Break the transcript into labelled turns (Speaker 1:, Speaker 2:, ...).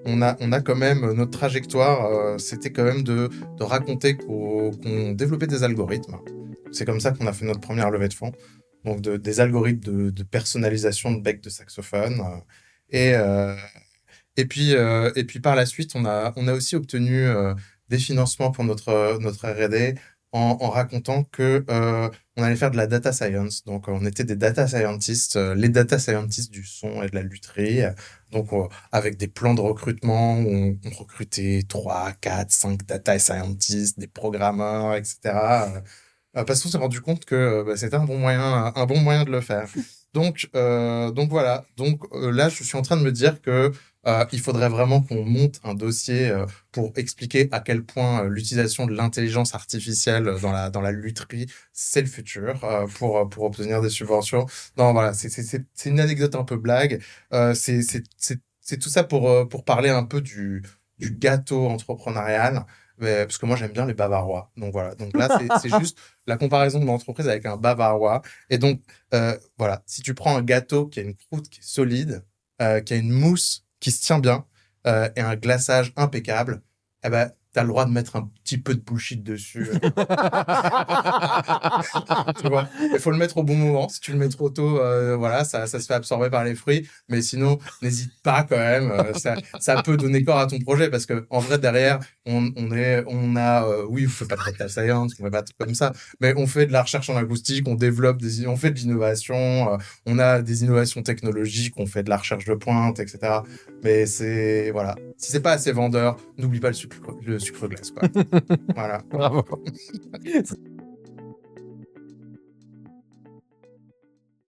Speaker 1: On a quand même notre trajectoire, c'était quand même de raconter qu'on développait des algorithmes. C'est comme ça qu'on a fait notre première levée de fonds. Donc des algorithmes de personnalisation de bec de saxophone. Et, euh, et puis par la suite, on a aussi obtenu des financements pour notre R&D en racontant que on allait faire de la data science. Donc on était des data scientists, les data scientists du son et de la lutherie. Donc avec des plans de recrutement où on recrutait 3, 4, 5 data scientists, des programmeurs, etc. Parce qu'on s'est rendu compte que c'était un bon moyen de le faire. Donc voilà. Donc là, je suis en train de me dire que il faudrait vraiment qu'on monte un dossier pour expliquer à quel point l'utilisation de l'intelligence artificielle dans la lutherie, c'est le futur pour obtenir des subventions. Non, voilà, c'est une anecdote un peu blague. C'est tout ça pour parler un peu du gâteau entrepreneurial. Parce que moi, j'aime bien les Bavarois. Donc voilà. Donc là, c'est juste la comparaison de mon entreprise avec un Bavarois. Et donc, voilà, si tu prends un gâteau qui a une croûte qui est solide, qui a une mousse qui se tient bien et un glaçage impeccable, eh ben, tu as le droit de mettre un petit peu de bullshit dessus. Tu vois, il faut le mettre au bon moment. Si tu le mets trop tôt, voilà, ça se fait absorber par les fruits. Mais sinon, n'hésite pas quand même. Ça peut donner corps à ton projet parce que en vrai derrière, oui, on fait pas de data science, on fait pas de trucs comme ça, mais on fait de la recherche en acoustique, on fait de l'innovation, on a des innovations technologiques, on fait de la recherche de pointe, etc. Mais voilà, si c'est pas assez vendeur, n'oublie pas le sucre glace, quoi. Voilà.
Speaker 2: Bravo.